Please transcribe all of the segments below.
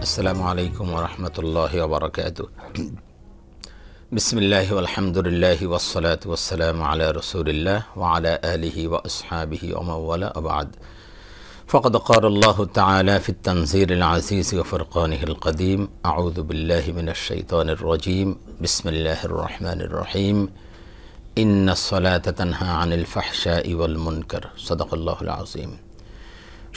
আসসালামু আলাইকুম ওয়া রাহমাতুল্লাহি ওয়া বারাকাতুহু। বিসমিল্লাহি ওয়াল হামদুলিল্লাহি ওয়াস সালাতু ওয়াস সালামু আলা রাসূলিল্লাহ ওয়া আলা আলিহি ওয়া আসহাবিহি ওয়া মান ওয়ালা বা'দ। ফাকাদ ক্বালা আল্লাহু তাআলা ফিত তানজিলিল আজিজ ওয়া ফুরকানিহিল কাদীম। আউযু বিল্লাহি মিনাশ শাইতানির রাজীম। বিসমিল্লাহির রহমানির রহিম। ইন্নাস সালাতা তানহা আনিল ফাহশাই ওয়াল মুনকার। সাদাকাল্লাহুল আযীম।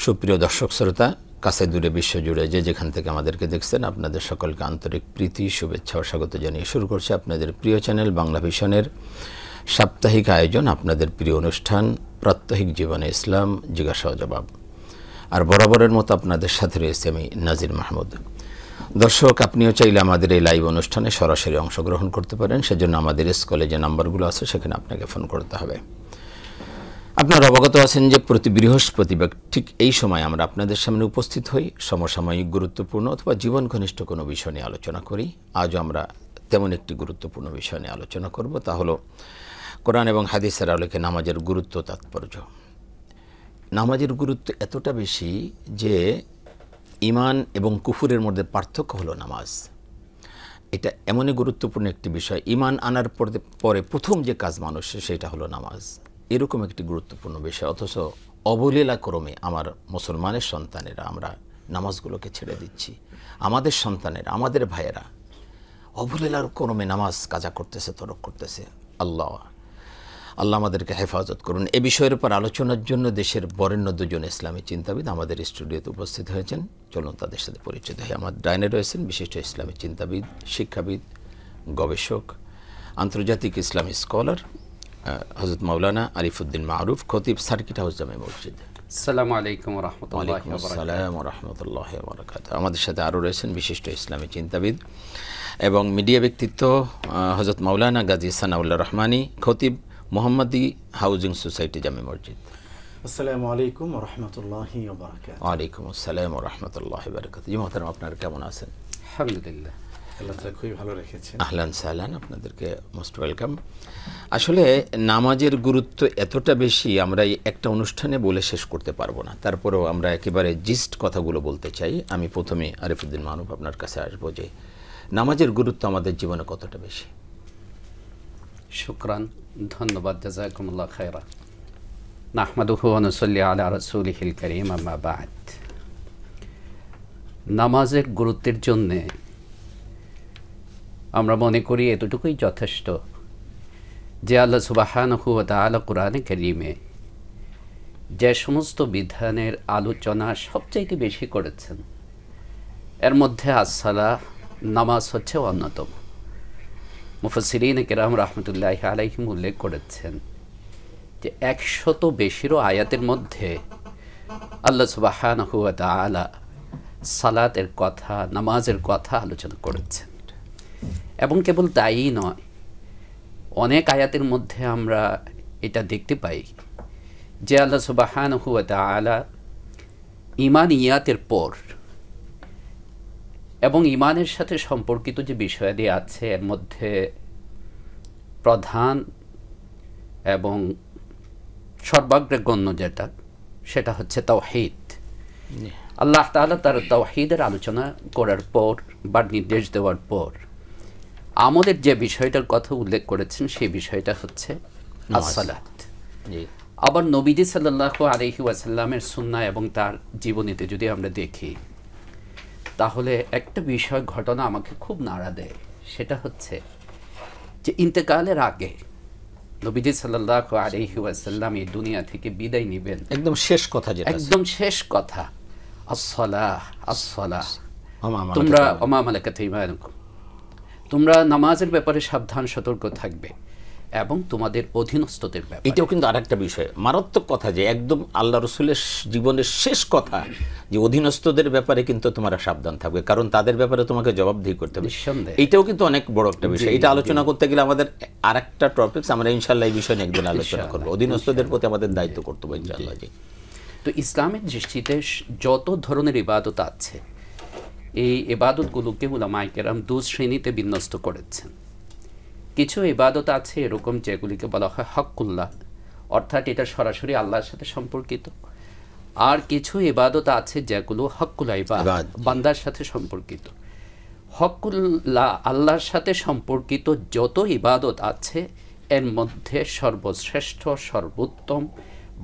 সুপ্রিয় দর্শক শ্রোতা, কাছে দূরে বিশ্বজুড়ে যে যেখান থেকে আমাদেরকে দেখছেন, আপনাদের সকলকে আন্তরিক প্রীতি, শুভেচ্ছা ও স্বাগত জানিয়ে শুরু করছে আপনাদের প্রিয় চ্যানেল বাংলা ভিশনের সাপ্তাহিক আয়োজন, আপনাদের প্রিয় অনুষ্ঠান প্রাত্যহিক জীবনে ইসলাম জিজ্ঞাসা ও জবাব। আর বরাবরের মতো আপনাদের সাথে রয়েছে আমি নাজির মাহমুদ। দর্শক, আপনিও চাইলে আমাদের এই লাইভ অনুষ্ঠানে সরাসরি অংশগ্রহণ করতে পারেন। সেজন্য আমাদের স্কুলে যে নাম্বারগুলো আছে সেখানে আপনাকে ফোন করতে হবে। আপনারা অবগত আছেন যে প্রতি বৃহস্পতিবার ঠিক এই সময় আমরা আপনাদের সামনে উপস্থিত হই, সমসাময়িক গুরুত্বপূর্ণ অথবা জীবন ঘনিষ্ঠ কোনো বিষয় নিয়ে আলোচনা করি। আজও আমরা তেমন একটি গুরুত্বপূর্ণ বিষয় নিয়ে আলোচনা করব, তা হলো কোরআন এবং হাদিসের আলোকে নামাজের গুরুত্ব, তাৎপর্য। নামাজের গুরুত্ব এতটা বেশি যে ঈমান এবং কুফুরের মধ্যে পার্থক্য হলো নামাজ। এটা এমনই গুরুত্বপূর্ণ একটি বিষয়, ঈমান আনার পরে প্রথম যে কাজ মানুষের সেটা হলো নামাজ। এরকম একটি গুরুত্বপূর্ণ বিষয়, অথচ অবলীলাক্রমে আমার মুসলমানের সন্তানেরা আমরা নামাজগুলোকে ছেড়ে দিচ্ছি। আমাদের সন্তানেরা, আমাদের ভাইয়েরা অবলীলাক্রমে নামাজ কাজা করতেছে, তরক করতেছে। আল্লাহ আমাদেরকে হেফাজত করুন। এ বিষয়ের উপর আলোচনার জন্য দেশের বরেণ্য দুজন ইসলামী চিন্তাবিদ আমাদের স্টুডিওতে উপস্থিত হয়েছেন। চলুন তাদের সাথে পরিচিত হয়ে। আমার ডাইনে রয়েছেন বিশিষ্ট ইসলামী চিন্তাবিদ, শিক্ষাবিদ, গবেষক, আন্তর্জাতিক ইসলামী স্কলার হযরত মাওলানা আরিফউদ্দিন মারুফ, খতিব, সার্কিট হাউস জামে মসজিদ। আসসালামু আলাইকুম ওয়া রাহমাতুল্লাহি ওয়া বারাকাতুহু। আসসালামু ওয়া রাহমাতুল্লাহি ওয়া বারাকাতুহু। আমাদের সাথে আরও রয়েছেন বিশিষ্ট ইসলামী চিন্তাবিদ এবং মিডিয়া ব্যক্তিত্ব হযরত মাওলানা গাজী সানাউল্লাহ রহমানী, খতিব, মোহাম্মদী হাউজিং সোসাইটি জামে মসজিদ। আসসালামু আলাইকুম ওয়া রাহমাতুল্লাহি ওয়া বারাকাতুহু। ওয়ালাইকুম আসসালাম ওয়া রাহমাতুল্লাহি ওয়া বারাকাতুহু। জি মোহতারাম, আপনারা কেমন আছেন? আলহামদুলিল্লাহ, আল্লাহ তাআলা খুবই ভালো রেখেছেন। আহলান সাহলান, আপনাদেরকে মোস্ট ওয়েলকাম। আসলে নামাজের গুরুত্ব এতটা বেশি, আমরা এই একটা অনুষ্ঠানে বলে শেষ করতে পারবো না। তারপরেও আমরা একেবারে জিস্ট কথাগুলো বলতে চাই। আমি প্রথমে আরিফউদ্দিন মারুফ আপনার কাছে আসবো যে নামাজের গুরুত্ব আমাদের জীবনে কতটা বেশি। শুকরান, ধন্যবাদ, জাযাকুমুল্লাহ খায়রা। নাহমাদুহু ওয়া নুসাল্লি আলা রাসূলিহিল কারীম, আম্মা বা'দ। নামাজের গুরুত্বের জন্যে আমরা মনে করি এতটুকুই যথেষ্ট যে আল্লাহ সুবহানাহু ওয়া তাআলা কোরআনে কারীমে যে সমস্ত বিধানের আলোচনা সবচাইতে বেশি করেছেন, এর মধ্যে আসসালাহ, নামাজ হচ্ছে অন্যতম। মুফাসসিরিন কিরাম রাহমাতুল্লাহি আলাইহিম উল্লেখ করেছেন যে 100 বেশিরও আয়াতের মধ্যে আল্লাহ সুবহানাহু ওয়া তাআলা সালাতের কথা, নামাজের কথা আলোচনা করেছেন। এবং কেবল তাই নয়, অনেক আয়াতের মধ্যে আমরা এটা দেখতে পাই যে আল্লাহ সুবহানাহু ওয়া তাআলা ঈমানিয়াতের পর এবং ঈমানের সাথে সম্পর্কিত যে বিষয়াদি আছে এর মধ্যে প্রধান এবং সর্বাগ্রগণ্য সেটা হচ্ছে তাওহীদ। আল্লাহ তাআলা তার তাওহীদের আলোচনা করার পর বা নির্দেশ দেওয়ার পর আমাদের যে বিষয়টার কথা উল্লেখ করেছেন সেই বিষয়টা হচ্ছে আসসালাত। আবার নবীজি সাল্লাল্লাহু আলাইহি ওয়াসাল্লামের সুন্নাহ এবং তার জীবনীতে যদি আমরা দেখি, তাহলে একটা বিষয়, ঘটনা আমাকে খুব নাড়া দেয়। সেটা হচ্ছে যে ইন্তেকালের আগে নবীজি সাল্লাল্লাহু আলাইহি ওয়াসাল্লাম এই দুনিয়া থেকে বিদায় নেবেন, একদম শেষ কথা, যেটা একদম শেষ কথা, আসসালাহ, আসসালাহ, তোমরা ওমা মালাকাত আইমানুকুম, তোমরা নামাজের ব্যাপারে সাবধান সতর্ক থাকবে এবং তোমাদের অধীনস্থদের ব্যাপারে। এটাও কিন্তু আরেকটা বিষয়, মারাত্মক কথা, যে একদম আল্লাহ রসুলের জীবনের শেষ কথা, যে অধীনস্থদের ব্যাপারে কিন্তু তোমরা সাবধান থাকবে, কারণ তাদের ব্যাপারে তোমাকে জবাবদিহি করতে হবে। এটাও কিন্তু অনেক বড় একটা বিষয়। এটা আলোচনা করতে গেলে আমাদের আরেকটা টপিকস, আমরা ইনশাআল্লাহ এই বিষয় নিয়ে একদিন আলোচনা করবো। অধীনস্থদের প্রতি আমাদের দায়িত্ব কর্তব্য ইনশাআল্লাহ। জি। তো ইসলামের দৃষ্টিতে যত ধরনের ইবাদত আছে, এই ইবাদতগুলোকে উলামায়ে কেরাম দু শ্রেণীতে বিন্যস্ত করেছেন। কিছু ইবাদত আছে এরকম যেগুলিকে বলা হয় হকুল্লাহ, অর্থাৎ এটা সরাসরি আল্লাহর সাথে সম্পর্কিত। আর কিছু ইবাদত আছে যেগুলো হকুল ইবাদত, বান্দার সাথে সম্পর্কিত। হকুল্লাহ, আল্লাহর সাথে সম্পর্কিত যত ইবাদত আছে এর মধ্যে সর্বশ্রেষ্ঠ, সর্বোত্তম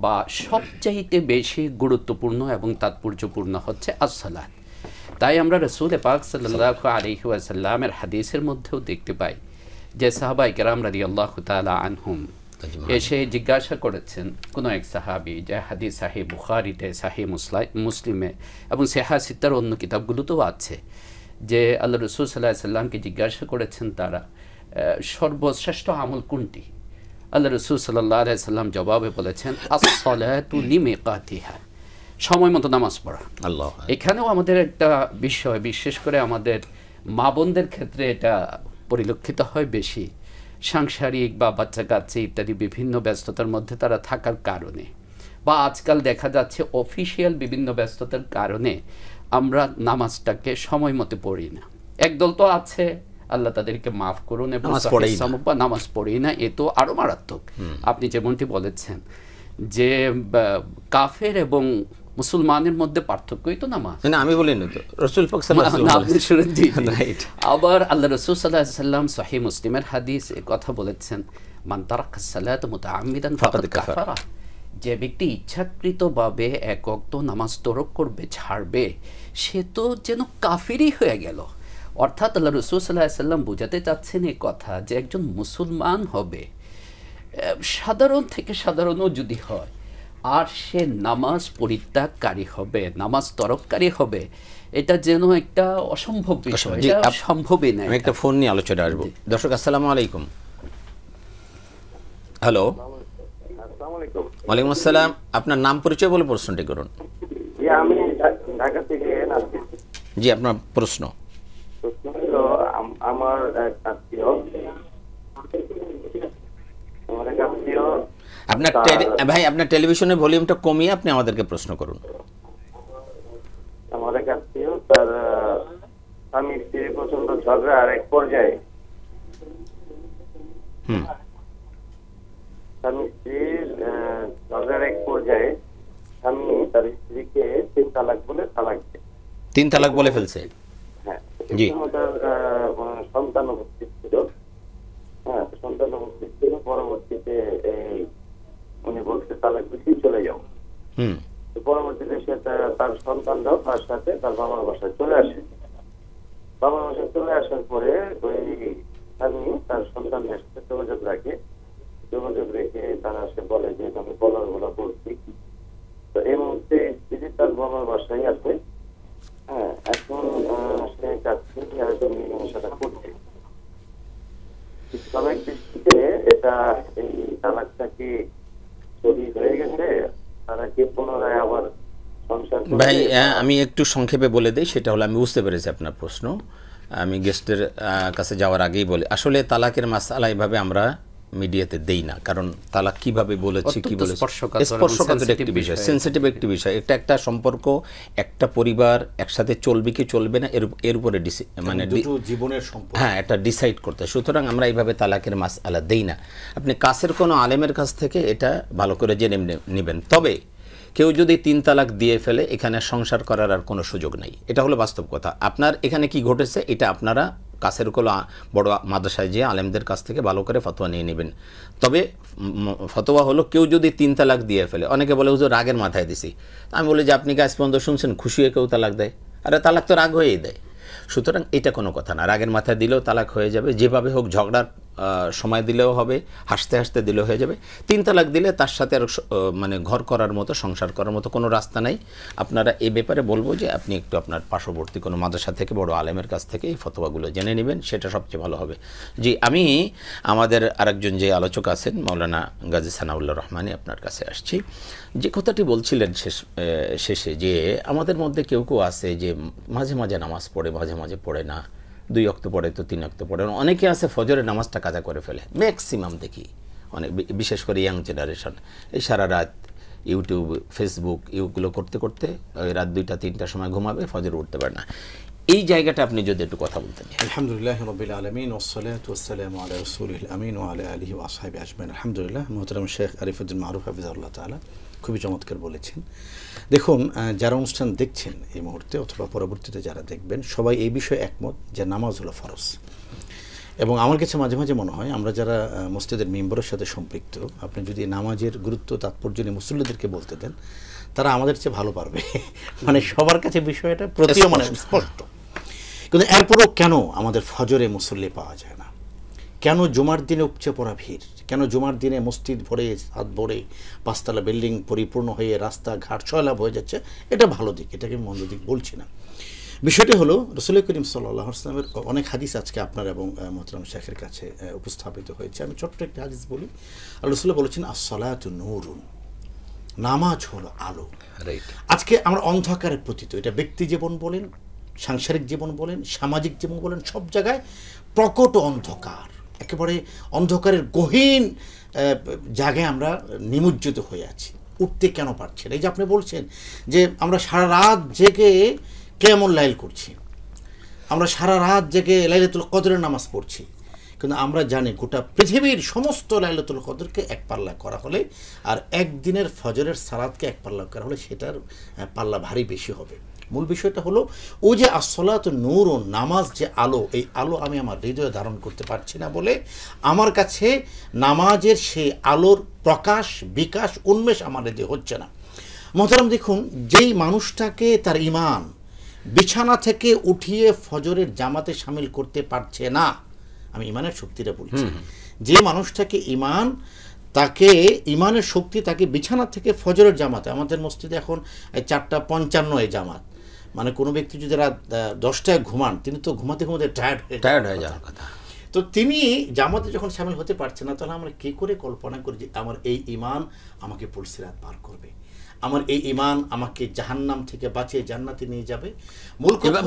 বা সবচাইতে বেশি গুরুত্বপূর্ণ এবং তাৎপর্যপূর্ণ হচ্ছে as-সালাত। তাই আমরা রাসূল পাক সাল্লাল্লাহু আলাইহি ওয়াসাল্লামের হাদিসের মধ্যেও দেখতে পাই যে সাহাবায়ে কেরাম রাদিয়াল্লাহু তাআলা আনহুম এসে জিজ্ঞাসা করেছেন কোনো এক সাহাবী, যে হাদিস সাহিহ বুখারীতে, সাহিহ মুসলিমে এবং সিহাহ সিত্তার অন্য কিতাবগুলোতেও আছে, যে আল্লাহ রাসূল সাল্লাল্লাহু আলাইহি সাল্লামকে জিজ্ঞাসা করেছেন তারা সর্বশ্রেষ্ঠ আমল কোনটি। আল্লাহ রাসূল সাল্লাল্লাহু আলাইহি সাল্লাম জবাবে বলেছেন আস-সালাতু লিমিকাতিহা, সময় মতো নামাজ পড়া। আল্লাহ, এখানেও আমাদের একটা বিষয়, বিশেষ করে আমাদের মা বোনদের ক্ষেত্রে এটা পরিলক্ষিত হয় বেশি, সাংসারিক বা বাচ্চা কাচ্চা ইত্যাদি বিভিন্ন ব্যস্ততার মধ্যে তারা থাকার কারণে, বা আজকাল দেখা যাচ্ছে অফিসিয়াল বিভিন্ন ব্যস্ততার কারণে আমরা নামাজটাকে সময় মতো পড়ি না। একদল তো আছে, আল্লাহ তাদেরকে মাফ করুন, এবং নামাজ পড়েই না, এ তো আরো মারাত্মক। আপনি যেমনটি বলেছেন যে কাফের এবং মুসলমানের মধ্যে পার্থক্যই তো নামাজ। না, আমি বলিনি তো, রাসূল পাক সাল্লাল্লাহু আলাইহি ওয়াসাল্লাম। আবার আল্লাহ রাসূল সাল্লাল্লাহু আলাইহি ওয়াসাল্লাম সহিহ মুসলিমের হাদিস এ কথা বলেছেন, মান তারাকা সালাত মুতাআম্মিদান ফাকাদ কাফারা, যে ব্যক্তি ইচ্ছাকৃতভাবে এক ওয়াক্ত নামাজ তরক করবে, ছাড়বে, সে তো যেন কাফিরই হয়ে গেল। অর্থাৎ আল্লাহ রাসূল সাল্লাল্লাহু আলাইহি ওয়াসাল্লাম বোঝাতে চাচ্ছেন এই কথা যে একজন মুসলমান হবে, সাধারণ থেকে সাধারণও যদি হয়, আর সে নামাজ পরিত্যাগকারী হবে, নামাজ তরককারী হবে, এটা যেন একটা অসম্ভব বিষয়, এটা সম্ভবই না। আমি একটা ফোন নিয়ে আলোচনা আসবো। দর্শক আসসালামু আলাইকুম। হ্যালো, ওয়ালাইকুম আসসালাম। আপনার নাম পরিচয় বলে প্রশ্নটি করুন। আমি ঢাকা থেকে আসছি। জি, আপনার প্রশ্ন। আমার এক আত্মীয়, আপনার ভাই, আপনার টেলিভিশনের ভলিউমটা কমিয়ে আপনি আমাদেরকে প্রশ্ন করুন। আমার এক আত্মীয়, তার স্বামী স্ত্রীর প্রচন্ড ঝগড়া, আর এক পর্যায়ে স্বামী স্ত্রীর ঝগড়ার এক পর্যায়ে স্বামী তার স্ত্রীকে 3 তালাক বলে তালাক দেয়। 3 তালাক বলে ফেলছে? হ্যাঁ, জি। তার সন্তান উপস্থিত ছিল। হ্যাঁ, সন্তান উপস্থিত ছিল। পরবর্তীতে উনি বলছে তালাক দিয়েই চলে যাও। পরবর্তীতে সে তার সন্তানরাও তার সাথে তার বাবার বাসায় চলে আসে। বাবার বাসায় চলে আসার পরে ওই স্বামী তার সন্তানদের সাথে যোগাযোগ রেখে তারা সে বলে যে আমি বলার বলা করছি। তো এই মুহূর্তে স্ত্রী তার বাবার বাসায় আছে। হ্যাঁ, এখন সে চাচ্ছে মিলামেশাটা করছে। ইসলামিক দৃষ্টিতে এটা, এই তালাকটা কি সহি হয়ে গেছে? তারা কি পুনরায় আবার সংসার? ভাই, আমি একটু সংক্ষেপে বলে দিই। সেটা হলো, আমি বুঝতে পেরেছি আপনার প্রশ্ন। আমি গেস্টের কাছে যাওয়ার আগেই বলি, আসলে তালাকের মাসআলা এভাবে আমরা মিডিয়াতে দেই না, কারণ তালাক কিভাবে বলেছি, কি বলেছি, স্পর্শকাতর একটি বিষয়, সেনসিটিভ একটি বিষয়। এটা একটা সম্পর্ক, একটা পরিবার একসাথে চলবে কি চলবে না, এর উপরে মানে জীবনের সম্পর্ক, হ্যাঁ, এটা ডিসাইড করতে। সুতরাং আমরা এইভাবে তালাকের মাসআলা দেই না। আপনি কাছের কোনো আলেমের কাছ থেকে এটা ভালো করে জেনে নেবেন। তবে কেউ যদি 3 তালাক দিয়ে ফেলে, এখানে সংসার করার আর কোনো সুযোগ নেই। এটা হলো বাস্তব কথা। আপনার এখানে কি ঘটেছে, এটা আপনারা কাছের কোনো বড় মাদ্রাসায় যেয়ে আলেমদের কাছ থেকে ভালো করে ফতোয়া নিয়ে নেবেন। তবে ফতোয়া হলো, কেউ যদি 3 তালাক দিয়ে ফেলে, অনেকে বলে হুজুর রাগের মাথায় দিছি। আমি বলি যে আপনি কি আজ পর্যন্ত শুনছেন খুশি হয়ে কেউ তালাক দেয়? আরে তালাক তো রাগ হয়েই দেয়। সুতরাং এটা কোনো কথা না, রাগের মাথায় দিলেও তালাক হয়ে যাবে। যেভাবে হোক, ঝগড়ার সময় দিলেও হবে, হাসতে হাসতে দিলেও হয়ে যাবে। 3 তালাক দিলে তার সাথে আর মানে ঘর করার মতো, সংসার করার মতো কোনো রাস্তা নাই। আপনারা এই ব্যাপারে বলবো যে আপনি একটু আপনার পার্শ্ববর্তী কোনো মাদ্রাসা থেকে, বড় আলেমের কাছ থেকে এই ফতোয়াগুলো জেনে নেবেন, সেটা সবচেয়ে ভালো হবে। জি, আমি আমাদের আরেকজন যে আলোচক আছেন, মাওলানা গাজী সানাউল্লাহ রহমানী, আপনার কাছে আসছি। যে কথাটি বলছিলেন শেষে, যে আমাদের মধ্যে কেউ কেউ আছে যে মাঝে মাঝে নামাজ পড়ে, মাঝে মাঝে পড়ে না, 2 ওয়াক্ত পড়ে তো 3 ওয়াক্ত পড়ে না। অনেকে আছে ফজরের নামাজটা কাজা করে ফেলে, ম্যাক্সিমাম দেখি, অনেক, বিশেষ করে ইয়াং জেনারেশন, এই সারা রাত ইউটিউব, ফেসবুক এগুলো করতে করতে ওই রাত 2টা 3টার সময় ঘুমাবে, ফজর উঠতে পারে না। এই জায়গাটা আপনি যদি একটু কথা বলতেন। আলহামদুলিল্লাহ রাব্বিল আলামিন ওয়াসসালাতু ওয়াসসালামু আলা রাসূলিল আমিন ওয়া আলা আলিহি ওয়া আসহাবিহি আজমাইন। আলহামদুলিল্লাহ। মুহতারাম শেখ আরিফুদ্দিন মারুফ হাফিজাহুল্লাহ তাআলা খুবই চমৎকার বলেছেন। দেখুন, যারা অনুষ্ঠান দেখছেন এই মুহূর্তে অথবা পরবর্তীতে যারা দেখবেন, সবাই এই বিষয়ে একমত যে নামাজ হলো ফরজ। এবং আমার কাছে মাঝে মাঝে মনে হয় আমরা যারা মসজিদের মেম্বারের সাথে সম্পৃক্ত, আপনি যদি নামাজের গুরুত্ব তাৎপর্য নিয়ে মুসল্লিদেরকে বলতে দেন, তারা আমাদের চেয়ে ভালো পারবে। মানে সবার কাছে বিষয়টা প্রতীয়মান স্পষ্ট। কিন্তু এরপরও কেন আমাদের ফজরে মুসল্লি পাওয়া যায় না? কেন জুমার দিনে উপচে পড়া ভিড়? কেন জুমার দিনে মসজিদ ভরে, হাত ভরে, 5 তলা বিল্ডিং পরিপূর্ণ হয়ে রাস্তাঘাট সয়লাভ হয়ে যাচ্ছে? এটা ভালো দিক, এটাকে মন্দ দিক বলছি না। বিষয়টি হলো রাসূল করিম সাল্লাল্লাহু আলাইহি ওয়াসাল্লামের অনেক হাদিস আজকে আপনার এবং মুহতারাম শেখের কাছে উপস্থাপিত হয়েছে। আমি ছোট্ট একটা হাদিস বলি। রাসূল বলেছেন, আস-সালাতু নূরুন, নামাজ হলো আলো। আজকে আমরা অন্ধকারে পতিত। এটা ব্যক্তি জীবন বলেন, সাংসারিক জীবন বলেন, সামাজিক জীবন বলেন, সব জায়গায় প্রকট অন্ধকার, একেবারে অন্ধকারের গহীন জায়গায় আমরা নিমজ্জিত হয়ে আছি। উঠতে কেন পারছি না? এই যে আপনি বলছেন যে আমরা সারা রাত জেগে কিয়ামুল লাইল করছি, আমরা সারা রাত জেগে লাইলাতুল কদরের নামাজ পড়ছি, কিন্তু আমরা জানি গোটা পৃথিবীর সমস্ত লাইলাতুল কদরকে এক পাল্লা করা হলে আর একদিনের ফজরের সালাতকে এক পাল্লা করা হলে সেটার পাল্লা ভারী বেশি হবে। মূল বিষয়টা হলো ওই যে আসসালাতু নূরুন, নামাজ যে আলো, এই আলো আমি আমার হৃদয়ে ধারণ করতে পারছি না বলে আমার কাছে নামাজের সেই আলোর প্রকাশ, বিকাশ, উন্মেষ আমার হৃদয়ে হচ্ছে না। মোহতারাম, দেখুন, যেই মানুষটাকে তার ঈমান বিছানা থেকে উঠিয়ে ফজরের জামাতে শামিল করতে পারছে না, আমি ঈমানের শক্তিটা বলছি, যে মানুষটাকে ঈমান, তাকে ঈমানের শক্তি তাকে বিছানা থেকে ফজরের জামাতে, আমাদের মসজিদে এখন 4:55 জামাত, মানে কোনো ব্যক্তি যদি রাত 10টায় ঘুমান, তিনি তো ঘুমাতে ঘুমাতে টায়ার্ড হয়ে যাওয়ার কথা। তো তিনি জামাতে যখন শামিল হতে পারছে না, তাহলে আমরা কি করে কল্পনা করি যে আমার এই ঈমান আমাকে পুলসিরাত পার করবে, আমার এই ঈমান আমাকে জাহান্নাম থেকে বাঁচিয়ে জান্নাতে নিয়ে যাবে? মূল কথা।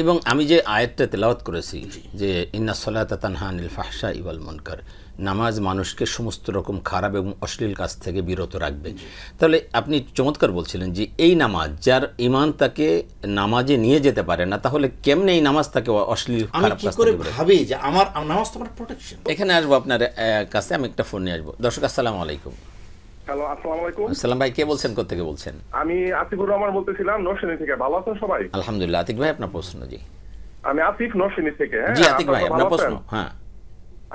এবং আমি যে আয়াতটা তেলাওয়াত করেছি যে ইন্নাস সালাতা তানহা আনিল ফাহশাই ওয়াল মুনকার, নামাজ মানুষকে সমস্ত রকম খারাপ এবং অশ্লীল কাজ থেকে বিরত রাখবে। তাহলে আপনি চমৎকার বলছিলেন যে এই নামাজ, যার ঈমান তাকে নামাজে নিয়ে যেতে পারে না, তাহলে কেমনে এই নামাজ তাকে অশ্লীল খারাপ কাজ থেকে বিরত? ভাবি যে আমার নামাজ তো আমার প্রোটেকশন। এখানে আসবো আপনার কাছে, আমি একটা ফোন নিয়ে আসবো। দর্শক, আসসালামু আলাইকুম। হ্যালো, আসসালামু আলাইকুম। আসসালাম ভাই, কে বলছেন, কোথা থেকে বলছেন? আমি আতিকুর রহমান বলতেছিলাম নরসিংদী থেকে। ভালো আছেন সবাই? আলহামদুলিল্লাহ। আতিক ভাই, আপনার প্রশ্ন। জি, আমি আতিক, নরসিংদী থেকে। জি আতিক ভাই, আপনার প্রশ্ন। হ্যাঁ,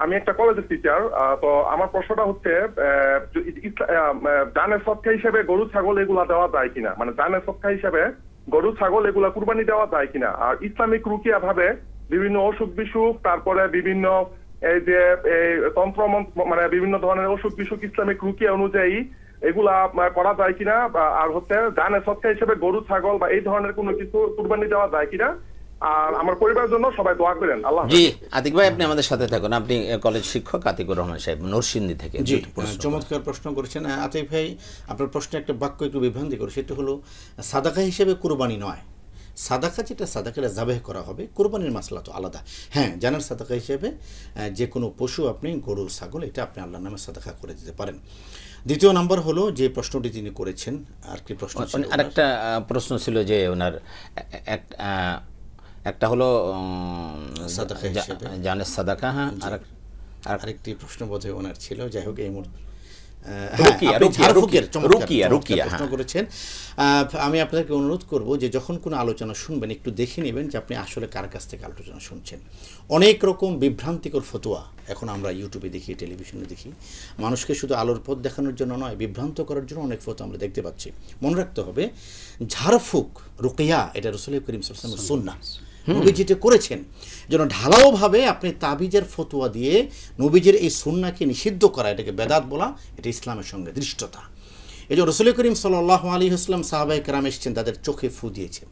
আমি একটা কলেজের টিচার। তো আমার প্রশ্নটা হচ্ছে, দানের সদকা হিসেবে গরু ছাগল এগুলা দেওয়া যায় কিনা, মানে দানের সদকা হিসেবে গরু ছাগল এগুলা কুরবানি দেওয়া যায় কিনা? আর ইসলামিক রুকিয়া ভাবে বিভিন্ন অসুখ বিসুখ, তারপরে বিভিন্ন এই যে তন্ত্র মানে বিভিন্ন ধরনের অসুখ বিসুখ ইসলামিক রুকিয়া অনুযায়ী এগুলা করা যায় কিনা, আর হচ্ছে দানের সদকা হিসেবে গরু ছাগল বা এই ধরনের কোনো কিছু কুরবানি দেওয়া যায় কিনা? আর আমার পরিবারের জন্য সবাই দোয়া করেন। আল্লাহ। জি আতিক ভাই, আপনি আমাদের সাথে থাকুন। আপনি কলেজ শিক্ষক আতিকুর রহমান সাহেব, নরসিংদী থেকে। জি, চমৎকার প্রশ্ন করেছেন আতিক ভাই। আপনার প্রশ্নে একটা বাক্য একটু বিভ্রান্তি করে, সেটা হলো সাদাকা হিসেবে কুরবানি নয়। সাদাকা যেটা সাদাকাটা জাবেহ করা হবে, কুরবানির মাসলা তো আলাদা। হ্যাঁ, জানার সাদাকা হিসেবে যে কোনো পশু, আপনি গরু ছাগল, এটা আপনি আল্লাহর নামে সাদাকা করে দিতে পারেন। দ্বিতীয় নাম্বার হলো যে প্রশ্নটি তিনি করেছেন, আর কি প্রশ্ন? আরেকটা প্রশ্ন ছিল যে ওনার একটা হলো সাদাকা হিসেবে জানের সাদাকা। হ্যাঁ, আরেকটি প্রশ্ন বোধহয় ওনার ছিল। যাই হোক, এই মুহূর্তে প্রশ্ন করেছেন। আমি আপনাকে অনুরোধ করব যে যখন কোনো আলোচনা শুনবেন, একটু দেখে নেবেন যে আপনি আসলে কার কাছ থেকে আলোচনা শুনছেন। অনেক রকম বিভ্রান্তিকর ফতোয়া এখন আমরা ইউটিউবে দেখি, টেলিভিশনে দেখি। মানুষকে শুধু আলোর পথ দেখানোর জন্য নয়, বিভ্রান্ত করার জন্য অনেক ফতোয়া আমরা দেখতে পাচ্ছি। মনে রাখতে হবে, ঝাড়ফুঁক, রুকিয়া, এটা রাসূল করিম সাল্লাল্লাহু আলাইহি ওয়াসাল্লামের সুন্নাহ। নবী যেটা করেছেন, যেন ঢালাওভাবে আপনি তাবিজের ফতোয়া দিয়ে নবীজির এই সুন্নাহকে নিষিদ্ধ করা, এটাকে বেদাত বলা, এটা ইসলামের সঙ্গে দৃষ্টতা। এই যে রাসূল করিম সাল্লাল্লাহু আলাইহি ওয়াসাল্লাম সাহাবায়ে কেরাম এসেছেন, তাদের চোখে ফু দিয়েছেন।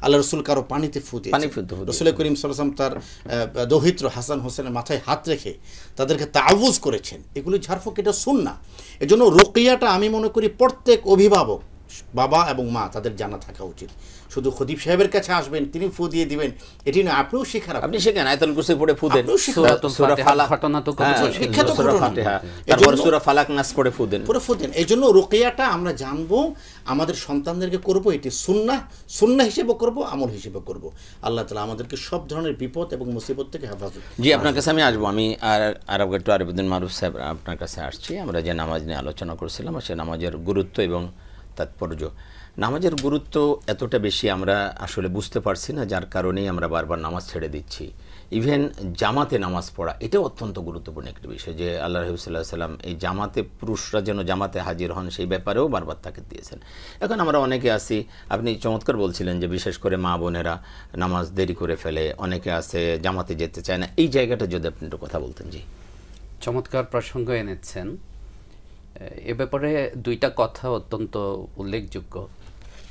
আল্লাহ রসুল কারো পানিতে ফু দিয়েছেন। রাসূল করিম সাল্লাল্লাহু আলাইহি ওয়াসাল্লাম তার দৌহিত্র হাসান হোসেনের মাথায় হাত রেখে তাদেরকে তাআউযুজ করেছেন। এগুলি ঝাড়ফুঁক, এটা সুন্নাহ। এজন্য রুকিয়াটা আমি মনে করি প্রত্যেক অভিভাবক, বাবা এবং মা তাদের জানা থাকা উচিত। শুধু খতিব সাহেবের কাছে আসবেন, তিনি ফু দিয়ে দিবেন, এটি না, আপনিও শেখার, আপনি শেখেন আয়াতুল কুরসি পড়ে ফু দেন, সূরা ফালাক ঘটনা তো কত বিখ্যাত ঘটনা, তারপর সূরা ফালাক নাস পড়ে ফু দেন, পুরো ফু দেন। এই জন্য রুকিয়াটা আমরা জানবো, আমাদের সন্তানদেরকে করবো, এটি সুন্নাহ হিসেবে করব, আমল হিসেবে করব। আল্লাহ তাআলা আমাদেরকে সব ধরনের বিপদ এবং মুসিবত থেকে হেফাজত। জি, আপনার কাছে আমি আসবো। আমি একটু আরিফুদ্দিন মারুফ সাহেব আপনার কাছে আসছি। আমরা যে নামাজ নিয়ে আলোচনা করছিলাম, সে নামাজের গুরুত্ব এবং তাৎপর্য। নামাজের গুরুত্ব এতটা বেশি আমরা আসলে বুঝতে পারছি না, যার কারণেই আমরা বারবার নামাজ ছেড়ে দিচ্ছি। ইভেন জামাতে নামাজ পড়া, এটাও অত্যন্ত গুরুত্বপূর্ণ একটি বিষয়, যে আল্লাহ রাসূল সাল্লাল্লাহু আলাইহি ওয়াসাল্লাম এই জামাতে, পুরুষরা যেন জামাতে হাজির হন, সেই ব্যাপারেও বারবার তাকিদ দিয়েছেন। এখন আমরা অনেকে আছি, আপনি চমৎকার বলছিলেন যে বিশেষ করে মা বোনেরা নামাজ দেরি করে ফেলে, অনেকে আছে জামাতে যেতে চায় না, এই জায়গাটা যদি আপনি একটু কথা বলতেন। জি, চমৎকার প্রসঙ্গ এনেছেন। এ ব্যাপারে দুইটা কথা অত্যন্ত উল্লেখযোগ্য।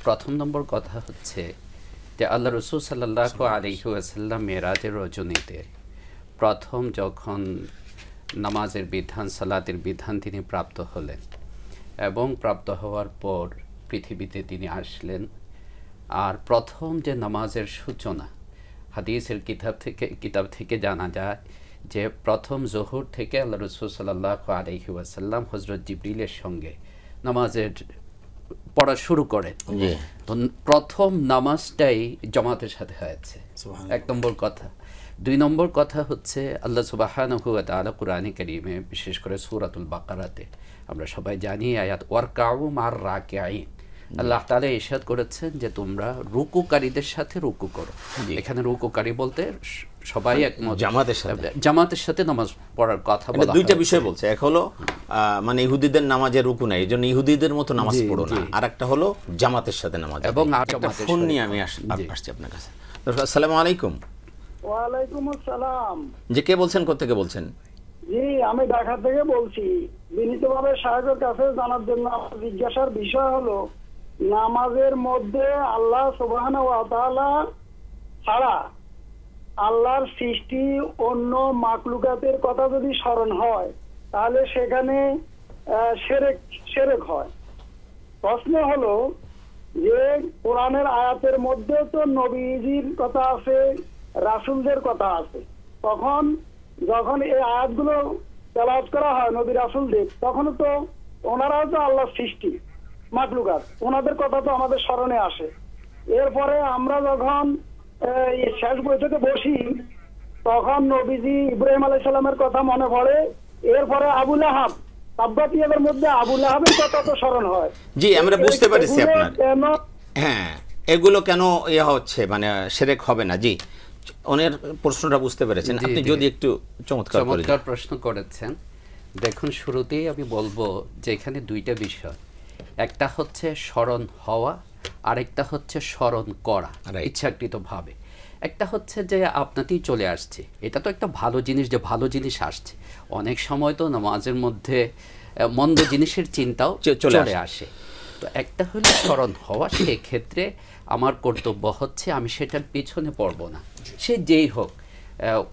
প্রথম নম্বর কথা হচ্ছে যে আল্লাহ রাসূল সাল্লাল্লাহু আলাইহি ওয়াসাল্লাম মেরাজের রজনীতে প্রথম যখন নামাজের বিধান, সালাতের বিধান তিনি প্রাপ্ত হলেন, এবং প্রাপ্ত হওয়ার পর পৃথিবীতে তিনি আসলেন। আর প্রথম যে নামাজের সূচনা, হাদিসের কিতাব থেকে জানা যায় যে প্রথম জোহর থেকে আল্লাহ রাসূল সাল্লাল্লাহু আলাইহি ওয়াসাল্লাম হযরত জিবরিলের সঙ্গে নামাজের পড়া শুরু করেন। তো প্রথম নামাজটাই জামাতের সাথে হয়েছে, এক নম্বর কথা। দুই নম্বর কথা হচ্ছে আল্লাহ সুবহানাহু ওয়া তাআলা কুরআনে কারীমে, বিশেষ করে সূরাতুল বাকারাতে আমরা সবাই জানি আয়াত ওয়ারকাউ মার রাকিঈন, আল্লাহ তাআলা ইরশাদ করেছেন যে তোমরা রুকুকারীদের সাথে রুকু করো। এখানে রুকুকারী বলতে সবাই একমত, জামাতের সাথে নামাজ পড়ার কথা বলা। দুইটা বিষয় বলছে, এক হলো মানে ইহুদিদের নামাজের রুকু নাই, এই জন্য ইহুদিদের মতো নামাজ পড়ো না, আর একটা হলো জামাতের সাথে নামাজ। এবং ফোন নিয়ে আমি আসছি আপনার কাছে। আসসালামু আলাইকুম। ওয়ালাইকুম আসসালাম। যে কে বলছেন, কোথা থেকে বলছেন? জি, আমি ঢাকা থেকে বলছি। বিনীতভাবে সাহেবের কাছে জানার জন্য জিজ্ঞাসার বিষয় হলো, নামাজের মধ্যে আল্লাহ সুবহানাহু ওয়া তাআলা ছাড়া আল্লাহর সৃষ্টি অন্য মাখলুকাতের কথা যদি স্মরণ হয়, তাহলে সেখানে শিরক হয়। প্রশ্ন হলো যে কোরআনের আয়াতের মধ্যে তো নবীজির কথা আছে, রাসূলদের কথা আছে, তখন যখন এই আয়াতগুলো তেলাওয়াত করা হয় নবী রাসূলদের, তখন তো ওনারাও তো আল্লাহর সৃষ্টি মাখলুকাত, ওনাদের কথা তো আমাদের স্মরণে আসে। এরপরে আমরা যখন শেষ বৈঠকে বসি, তখন নবীজি ইব্রাহিম আলাইহিস সালামের কথা মনে পড়ে। এরপরে আবু লাহাব, তাব্বাতিয়াদের মধ্যে আবু লাহাবের কথা তো স্মরণ হয়। জি, আমরা বুঝতে পারছি আপনার, হ্যাঁ, এগুলো কেন হচ্ছে, মানে শিরক হবে না। জি, ওনার প্রশ্নটা বুঝতে পেরেছেন আপনি, যদি একটু চমৎকার প্রশ্ন করেছেন। দেখুন, শুরুতেই আমি বলবো যে এখানে দুইটা বিষয়, একটা হচ্ছে স্মরণ হওয়া, আরেকটা হচ্ছে স্মরণ করা ইচ্ছাকৃতভাবে। একটা হচ্ছে যে আপনাতেই চলে আসছে, এটা তো একটা ভালো জিনিস, যে ভালো জিনিস আসছে। অনেক সময় তো নামাজের মধ্যে মন্দ জিনিসের চিন্তাও চলে আসে। তো একটা হলো স্মরণ হওয়া, সেক্ষেত্রে আমার কর্তব্য হচ্ছে আমি সেটার পিছনে পড়ব না, সে যেই হোক।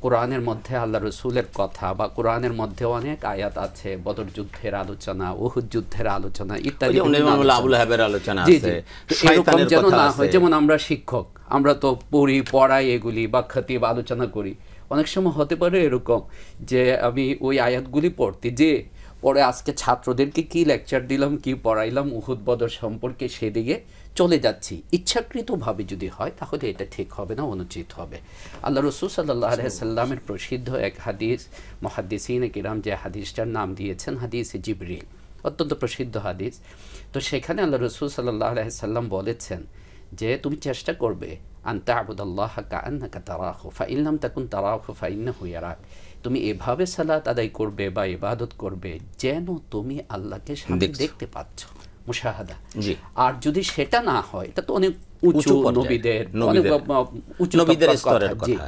কোরআনের মধ্যে আল্লাহ রসুলের কথা বা কোরআনের মধ্যে অনেক আয়াত আছে, বদর যুদ্ধের আলোচনা, উহুদ যুদ্ধের আলোচনা ইত্যাদি, এরকম যেন না হয়। যেমন আমরা শিক্ষক, আমরা তো পড়াই এগুলি বা খতিব আলোচনা করি, অনেক সময় হতে পারে এরকম যে আমি ওই আয়াতগুলি পড়তে যে পরে আজকে ছাত্রদেরকে কি লেকচার দিলাম, কি পড়াইলাম উহুদ বদর সম্পর্কে, সেদিকে চলে যাচ্ছি। ইচ্ছাকৃতভাবে যদি হয় তাহলে এটা ঠিক হবে না, অনুচিত হবে। আল্লাহ রাসূল সাল্লাল্লাহু আলাইহি সাল্লামের প্রসিদ্ধ এক হাদিস, মুহাদ্দিসিনে কিরাম যে হাদিসটার নাম দিয়েছেন হাদিসে জিবরিল, অত্যন্ত প্রসিদ্ধ হাদিস। তো সেখানে আল্লাহ রাসূল সাল্লাল্লাহু আলাইহি সাল্লাম বলেছেন যে তুমি চেষ্টা করবে আন তা'বুদাল্লাহা কাআন্নাকা তারাহু ফাইন লাম তাকুন তারাহু ফাইন্নাহু ইয়ারাক, তুমি এভাবে সালাত আদায় করবে বা ইবাদত করবে যেন তুমি আল্লাহকে সামনে দেখতে পাচ্ছ, মুশাহাদা। আর যদি সেটা না হয়, এটা তো অনেক উঁচু নবীদের স্তরের কথা।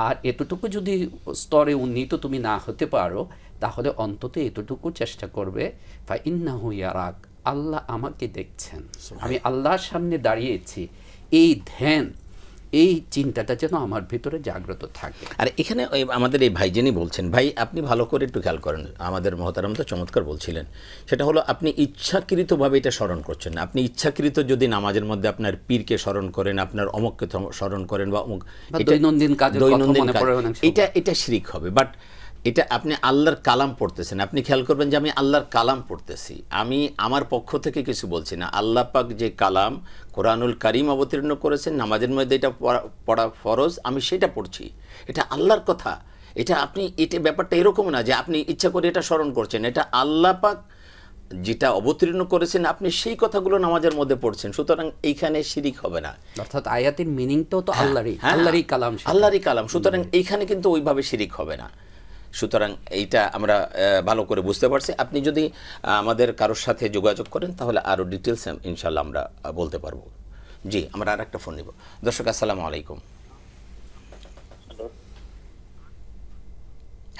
আর এতটুকু যদি স্তরে উন্নীত তুমি না হতে পারো, তাহলে অন্তত এতটুকু চেষ্টা করবে ফাইন্নাহু ইয়ারাক, আল্লাহ আমাকে দেখছেন, আমি আল্লাহর সামনে দাঁড়িয়েছি। এই ধ্যান, এই চিন্তাটা যেন আমার ভিতরে জাগ্রত থাকে। আর এখানে আমাদের এই ভাইজেনই বলছেন, ভাই আপনি ভালো করে একটু খেয়াল করেন, আমাদের মহতারাম তো চমৎকার বলছিলেন, সেটা হলো আপনি ইচ্ছাকৃতভাবে এটা স্মরণ করছেন না। আপনি ইচ্ছাকৃত যদি নামাজের মধ্যে আপনার পীরকে স্মরণ করেন, আপনার অমুককে স্মরণ করেন বা অমুক দৈনন্দিন কাজের কথা মনে পড়ে, এটা শিরিক হবে। বাট এটা আপনি আল্লাহর কালাম পড়তেছেন, আপনি খেয়াল করবেন যে আমি আল্লাহর কালাম পড়তেছি, আমি আমার পক্ষ থেকে কিছু বলছি না। আল্লাহ পাক যে কালাম কোরআনুল কারীম অবতীর্ণ করেছেন, নামাজের মধ্যে এটা পড়া ফরজ, আমি সেটা পড়ছি, এটা আল্লাহর কথা। এটা আপনি এটা ব্যাপারটা এরকম না যে আপনি ইচ্ছা করে এটা স্মরণ করছেন, এটা আল্লাহ পাক যেটা অবতীর্ণ করেছেন আপনি সেই কথাগুলো নামাজের মধ্যে পড়ছেন, সুতরাং এইখানে শিরিক হবে না। অর্থাৎ আয়াতের মিনিংটাও তো আল্লাহরই কালাম, আল্লাহরই কালাম, সুতরাং এইখানে কিন্তু ওইভাবে শিরিক হবে না। সুতরাং এইটা আমরা ভালো করে বুঝতে পারছি। আপনি যদি আমাদের কারোর সাথে যোগাযোগ করেন তাহলে আরও ডিটেলস ইনশাল্লাহ আমরা বলতে পারবো। জি, আমরা আর একটা ফোন নিব। দর্শক আসসালামু আলাইকুম।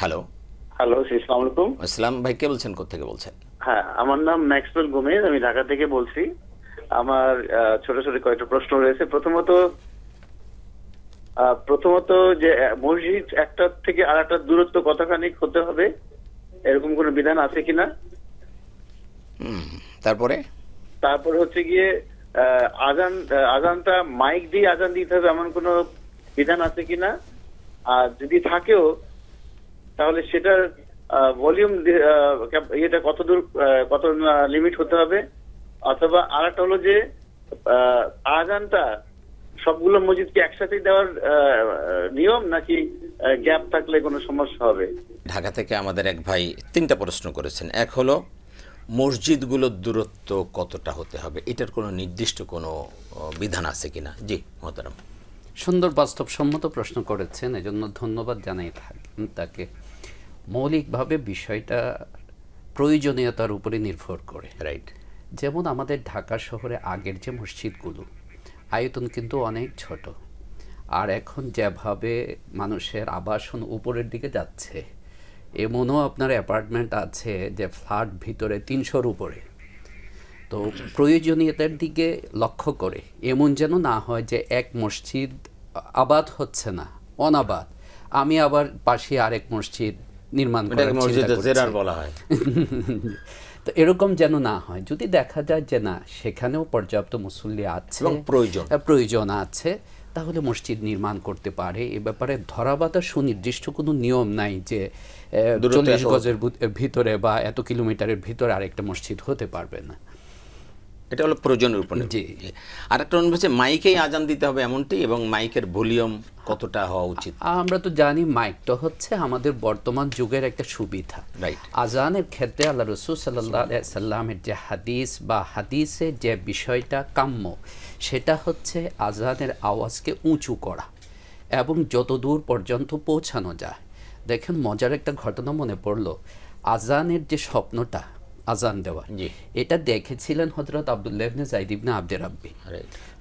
হ্যালো হ্যালো, আসসালামু আলাইকুম। আসসালাম ভাই, কে বলছেন, কোথেকে বলছেন? হ্যাঁ, আমার নাম ম্যাক্সওয়েল গোমেজ, আমি ঢাকা থেকে বলছি। আমার ছোট ছোট কয়েকটা প্রশ্ন রয়েছে। প্রথমত যে মসজিদ একটা থেকে আর একটা দূরত্ব কতখানি হতে হবে, এরকম কোনো বিধান আছে কিনা? তারপর হচ্ছে গিয়ে আজানটা মাইক দিয়ে আজান দিতে হবে এমন কোনো বিধান আছে কিনা, আর যদি থাকেও তাহলে সেটার ভলিউম এটা কত লিমিট হতে হবে? অথবা আর একটা হলো যে আজানটা সবগুলো মসজিদকে একসাথে দেওয়ার নিয়ম, নাকি গ্যাপ থাকলে কোনো সমস্যা হবে? ঢাকা থেকে আমাদের এক ভাই 3টা প্রশ্ন করেছেন। এক হলো মসজিদগুলোর দূরত্ব কতটা হতে হবে, এটার কোনো নির্দিষ্ট কোনো বিধান আছে কিনা? জি মোহতারাম। সুন্দর বাস্তবসম্মত প্রশ্ন করেছেন, এজন্য ধন্যবাদ জানাই তাকে। মৌলিকভাবে বিষয়টা প্রয়োজনীয়তার উপরে নির্ভর করে। রাইট। যেমন আমাদের ঢাকা শহরে আগের যে মসজিদগুলো আয়তন কিন্তু অনেক ছোট, আর এখন যেভাবে মানুষের আবাসন উপরের দিকে যাচ্ছে, এমনও আপনার অ্যাপার্টমেন্ট আছে যে ফ্ল্যাট ভিতরে 300-র উপরে। তো প্রয়োজনীয়তার দিকে লক্ষ্য করে এমন যেন না হয় যে এক মসজিদ আবাদ হচ্ছে না, অনাবাদ, আমি আবার পাশে আরেক মসজিদ নির্মাণ করার চিন্তা করছি। তো এরকম যেন না হয়। যদি দেখা যায় যে না, সেখানেও পর্যাপ্ত মুসল্লি আছে, প্রয়োজন আছে, তাহলে মসজিদ নির্মাণ করতে পারে। এ ব্যাপারে ধরাবাঁধা সুনির্দিষ্ট কোনো নিয়ম নাই যে 40 গজের ভিতরে বা এত কিলোমিটারের ভিতরে আরেকটা মসজিদ হতে পারবে না। এটা হলো প্রয়োজনের উপর। জি। আর একটা হচ্ছে মাইকেই আজান দিতে হবে এমনটি, এবং মাইকের ভলিউম কতটা হওয়া উচিত? আমরা তো জানি মাইকটা হচ্ছে আমাদের বর্তমান যুগের একটা সুবিধা। রাইট। আজানের ক্ষেত্রে আল্লাহ রাসূল সাল্লাল্লাহু আলাইহি সাল্লামের যে হাদিস বা হাদিসে যে বিষয়টা কাম্য, সেটা হচ্ছে আজানের আওয়াজকে উঁচু করা এবং যত দূর পর্যন্ত পৌঁছানো যায়। দেখেন, মজার একটা ঘটনা মনে পড়লো। আজানের যে স্বপ্নটা, আজান দেওয়া, এটা দেখেছিলেন হযরত আব্দুল্লাহ ইবনে যায়েদ ইবনে আব্দে রাব্বি।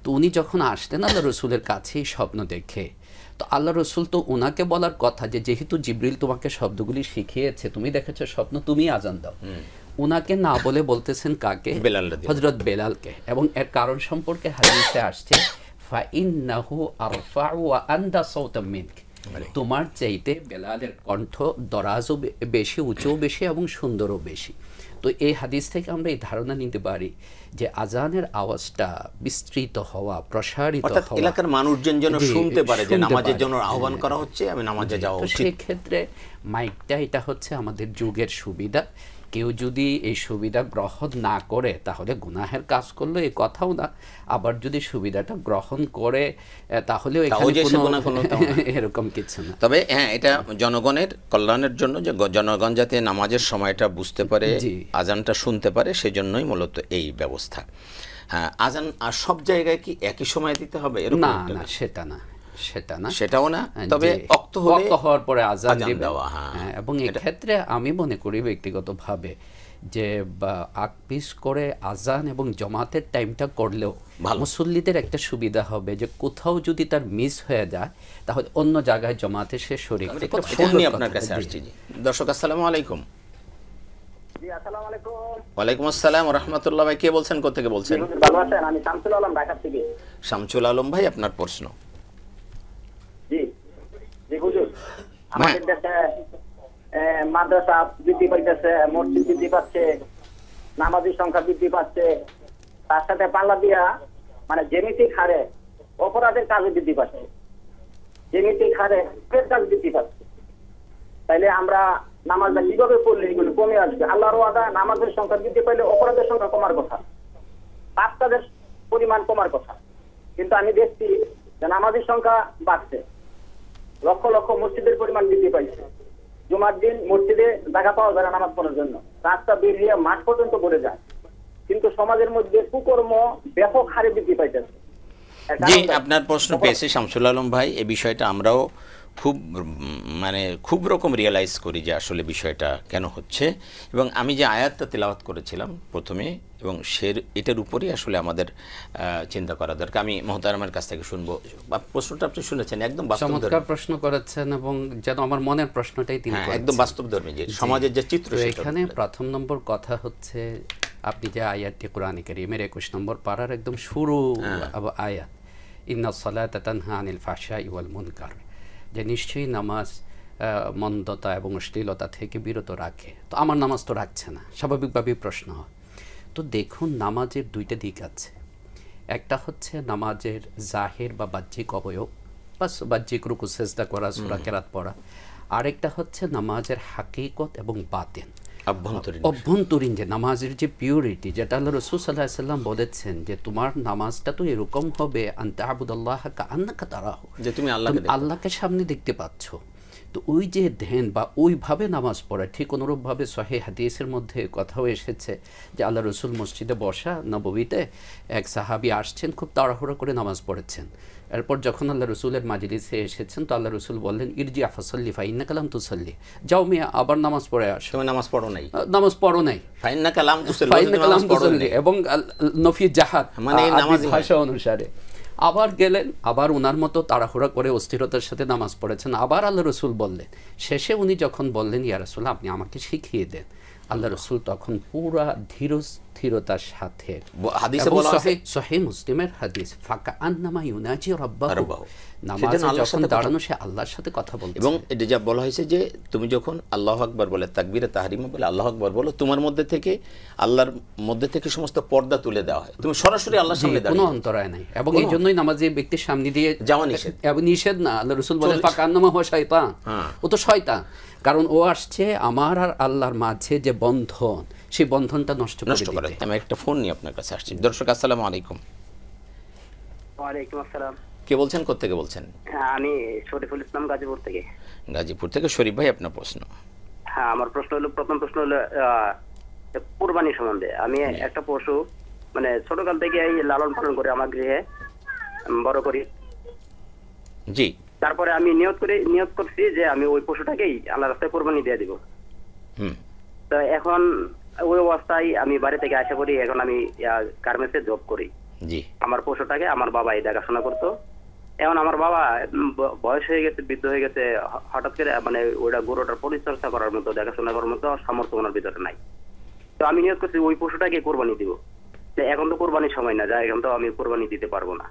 তো উনি যখন আসলেন আল্লাহ রসুলের কাছেই স্বপ্ন দেখে, তো আল্লাহ রসুল তো ওনাকে বলার কথা যে যেহেতু জিবরিল তোমাকে শব্দগুলি শিখিয়েছে, তুমি দেখেছো স্বপ্ন, তুমি আজান দাও। ওনাকে না বলে বলতেছেন কাকে? হযরত বেলালকে। এবং এর কারণ সম্পর্কে হাদিসে আসছে, ফাইন্নাহু আরফাউ ওয়া আনদা সাওতাম মিনক, তোমার চাইতে বেলালের কণ্ঠ দরাজও বেশি, উঁচুও বেশি এবং সুন্দরও বেশি। তো এই হাদিস থেকে আমরা এই ধারণা নিতে পারি যে আজানের আওয়াজটা বিস্তৃত হওয়া, প্রসারিত হওয়া, এলাকার মানুষজন যেন শুনতে পারে যে নামাজের জন্য আহ্বান করা হচ্ছে, আমি নামাজে যাওয়া উচিত। সেই ক্ষেত্রে মাইকটা এটা হচ্ছে আমাদের যুগের সুবিধা। কেউ যদি এই সুবিধা গ্রহণ না করে তাহলে গুনাহের কাজ করলো, এই কথাও না। আবার যদি সুবিধাটা গ্রহণ করে তাহলেও এরকম কিছু না। তবে হ্যাঁ, এটা জনগণের কল্যাণের জন্য, যে জনগণ যাতে নামাজের সময়টা বুঝতে পারে, আজানটা শুনতে পারে, সেজন্যই মূলত এই ব্যবস্থা। হ্যাঁ, আজান আর সব জায়গায় কি একই সময় দিতে হবে? না, সেটা না, সেটাও না। তবে ওয়াক্ত হওয়ার পরে আজান দেওয়া। হ্যাঁ, এবং এই ক্ষেত্রে আমি মনে করি ব্যক্তিগতভাবে যে আকপিস করে আজান এবং জমাতের টাইমটা করলেও মুসল্লিদের একটা সুবিধা হবে যে কোথাও যদি তার মিস হয়ে যায় তাহলে অন্য জায়গায় জমাতে সে শরীক। আপনার কাছে আসছি। দর্শক আসসালামু আলাইকুম। ওয়ালাইকুম আসসালাম ওয়া রাহমাতুল্লাহ। ভাই কে বলছেন, কোথা থেকে বলছেন? ভালো আছেন? আমি শামসুল আলম, ঢাকা থেকে। শামসুল আলম ভাই, আপনার প্রশ্ন। আমাদের দেশে মাদ্রাসা বৃদ্ধি পাইতেছে, মসজিদ বৃদ্ধি পাচ্ছে, নামাজের সংখ্যা বৃদ্ধি পাচ্ছে, তার সাথে পাল্লা দিয়া মানে জ্যামিতিক হারে অপরাধের কাজ বৃদ্ধি পাচ্ছে, জ্যামিতিক হারে কাজ বৃদ্ধি পাচ্ছে। তাইলে আমরা নামাজটা কিভাবে পড়লে এগুলো কমে আসবে? আল্লাহর ওয়াদা, নামাজের সংখ্যা বৃদ্ধি পাইলে অপরাধের সংখ্যা কমার কথা, পাপ কাজের পরিমাণ কমার কথা। কিন্তু আমি দেখছি যে নামাজের সংখ্যা বাড়ছে, লক্ষ লক্ষ মসজিদের পরিমাণ বৃদ্ধি পাইছে। জুমার দিন মসজিদে জায়গা পাওয়া যায় না নামাজ পড়ার জন্য, রাস্তা বেরিয়ে মাঠ পর্যন্ত পড়ে যায়। কিন্তু সমাজের মধ্যে কুকর্ম ব্যাপক হারে বৃদ্ধি পাইতেছে। জি, আপনার প্রশ্ন পেয়েছে শামসুল আলম ভাই। এই বিষয়টা আমরাও খুব রকম রিয়েলাইজ করি যে আসলে বিষয়টা কেন হচ্ছে, এবং আমি যে আয়াতটা তেলাওয়াত করেছিলাম প্রথমে, এবং এটার উপরেই আসলে আমাদের চিন্তা করা দরকার। আমি মোহতারামের কাছ থেকে শুনবো। প্রশ্নটা আপনি শুনেছেন, একদম চমৎকার প্রশ্ন করেছেন, এবং যেন আমার মনের প্রশ্নটাই তিনি একদম বাস্তবধর্মী, যে সমাজের যে চিত্র। এখানে প্রথম নম্বর কথা হচ্ছে, আপনি যে আয়াতটি কোরআনে কারীমের 21 নম্বর পারার একদম শুরু আয়াত, ইন্নাস সালাতা তানহা আনিল ফাহশাই ওয়াল মুনকার, যে নিশ্চয়ই নামাজ মন্দতা এবং অশ্লীলতা থেকে বিরত রাখে। তো আমার নামাজ তো রাখছে না, স্বাভাবিকভাবেই প্রশ্ন হয়। তো দেখুন, নামাজের দুইটা দিক আছে। একটা হচ্ছে নামাজের জাহির বা বাহ্যিক অবয়ব, বা বাহ্যিক রুকু সেজদা করা, সূরা কেরাত পড়া। আরেকটা হচ্ছে নামাজের হাকিকত এবং বাতিন, অভ্যন্তরীণ যে নামাজের যে পিউরিটি, যেটা আল্লাহ রাসূল সাল্লাল্লাহু আলাইহি ওয়াসাল্লাম বলেছেন যে তোমার নামাজটা তো এরকম হবে আনতা আবুদাল্লাহ কাআন্নাকা তারাহু, যে তুমি আল্লাহকে সামনে দেখতে পাচ্ছ। তো ওই যে ধ্যান বা ওইভাবে নামাজ পড়া, ঠিক অনুরূপভাবে সহিহ হাদিসের মধ্যে কথাও এসেছে যে আল্লাহ রসুল মসজিদে বসা নববীতে এক সাহাবী আসছেন, খুব তাড়াহুড়ো করে নামাজ পড়েছেন। এরপর যখন আল্লাহ রসুলের মাজলিসে এসেছেন, তো আল্লাহ রসুল বললেন, ইরজি ফাসাল্লি ফাইন্নাকা লাম তুসাল্লি, যাও মিয়া আবার নামাজ পড়ে আসো। তুমি নামাজ পড়ো নাই, নামাজ পড়ো নাই, ফাইন্নাকা লাম তুসাল্লি, এবং নফি জাহাদ মানে নামাজ ভাষা অনুসারে। আবার গেলেন, আবার ওনার মতো তাড়াহুড়া করে অস্থিরতার সাথে নামাজ পড়েছেন। আবার আল্লাহ রসুল বললেন, শেষে উনি যখন বললেন, ইয়া রাসূলুল্লাহ আপনি আমাকে শিখিয়ে দেন, আল্লাহ রসুল তখন পুরা ধীরস্থিরতার সাথে, সহিহ মুসলিমের হাদিস, ফাকা আন্নামা ইউনাজি রাব্বাহু, নামাজে যখন দাঁড়ানো সে আল্লাহর সাথে কথা বলছে। এবং এটা যা বলা হয়েছে যে তুমি যখন আল্লাহু আকবার বলে, তাকবীরে তাহরিমা বলে আল্লাহু আকবার বলো, তোমার মধ্যে থেকে আল্লাহর মধ্যে থেকে সমস্ত পর্দা তুলে দেওয়া হয়, তুমি সরাসরি আল্লাহর সামনে দাঁড়িয়ে, কোনো অন্তরায় নাই। এবং এই জন্যই নামাজে ব্যক্তির সামনে দিয়ে যাওয়া নিষেধ, এবং নিষেধ না। আল্লাহ রাসূল বলেন, ফাকা আন্নামা হুয়া শাইতান, ও তো শয়তান, কারণ ও আসছে আমার আর আল্লাহর মাঝে যে বন্ধন, সেই বন্ধনটা নষ্ট করে। আমি একটা ফোন নিয়ে আপনার কাছে আসছি। দর্শক আসসালামু আলাইকুম। ওয়ালাইকুম আসসালাম। কে বলছেন, কোত্থেকে বলছেন? আমি শরীফুল ইসলাম, গাজীপুর থেকে। গাজীপুর থেকে শরীফ ভাই, আপনার প্রশ্ন। হ্যাঁ, আমার প্রশ্ন হলো, প্রথম প্রশ্ন হলো কুরবানি সম্বন্ধে। আমি একটা পশু মানে ছোটকাল থেকে লালন পালন করে আমার গৃহে বড় করি। জি। তারপরে আমি নিয়ত করছি যে আমি ওই পশুটাকেই আল্লাহর রাস্তায় কোরবানি দিয়ে দিব। তো এখন ওই অবস্থায় আমি বাড়ি থেকে আশা করি, এখন আমি গার্মেন্টসে জব করি। জি। আমার পশুটাকে আমার বাবাই দেখাশোনা করতো। এখন আমার বাবা বয়স হয়ে গেছে, বৃদ্ধ হয়ে গেছে, হঠাৎ করে মানে ওইটা গরুটার পরিচর্যা করার মতো, দেখাশোনা করার মতো সামর্থ্য ওনার ভিতরে নাই। তো আমি নিয়ত করছি ওই পশুটাকে কোরবানি দিব। এখন তো কোরবানির সময় না, যা এখন তো আমি কোরবানি দিতে পারবো না।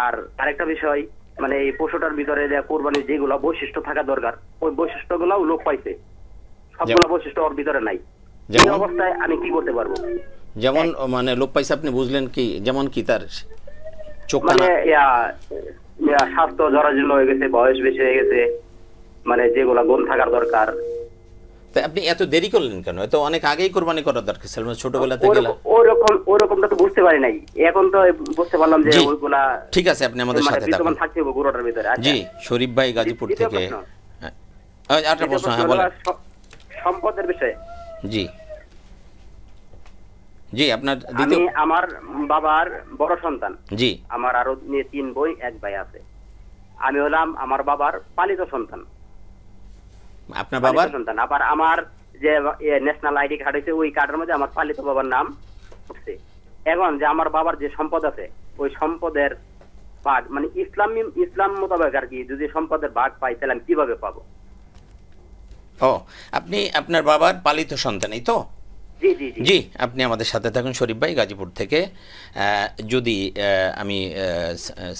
আর আরেকটা বিষয়, মানে এই পশুটার ভিতরে কোরবানির যেগুলো বৈশিষ্ট্য থাকা দরকার, ওই বৈশিষ্ট্যগুলোও লোপ পাইছে, সবগুলো বৈশিষ্ট্য ওর ভিতরে নাই। এই অবস্থায় আমি কি করতে পারবো? যেমন মানে লোপ পাইছে আপনি বুঝলেন কি? যেমন কি তার চোখ, মানে স্বাস্থ্য জরাজীর্ণ হয়ে গেছে, বয়স বেশি হয়ে গেছে, মানে যেগুলা গুণ থাকার দরকার। তাই আপনি এত দেরি করলেন কেন? এত অনেক আগেই কোরবানি করার দরকার ছিল, ছোটবেলাতে গেলা। ওরকমটা তো বুঝতে পারি নাই, এখন তো বুঝতে পারলাম যে ওইগুলা। ঠিক আছে, আপনি আমাদের সাথে থাকুন। থাকতে হবে গরুটার ভিতরে। জি, শরীফ ভাই গাজীপুর থেকে। আরেকটা প্রশ্ন। হ্যাঁ বলেন। সম্পদের বিষয়ে। জি জি, আপনার আমি আমার বাবার বড় সন্তান। জি। আমার আরো 3 বোন, 1 ভাই আছে। আমি হলাম আমার বাবার পালিত সন্তান। আপনার বাবার সন্তান। আবার আমার যে ন্যাশনাল আইডি কার্ড আছে, ওই কার্ডের মধ্যে আমার পালিত বাবার নাম উঠছে। এখন যে আমার বাবার যে সম্পদ আছে, ওই সম্পদের ভাগ মানে ইসলাম মোতাবেক আর কি, যদি সম্পদের ভাগ পাই তাহলে আমি কিভাবে পাবো? ও, আপনি আপনার বাবার পালিত সন্তান, এই তো? জি জি জি জি, আপনি আমাদের সাথে থাকুন শরীফ ভাই গাজীপুর থেকে। যদি আমি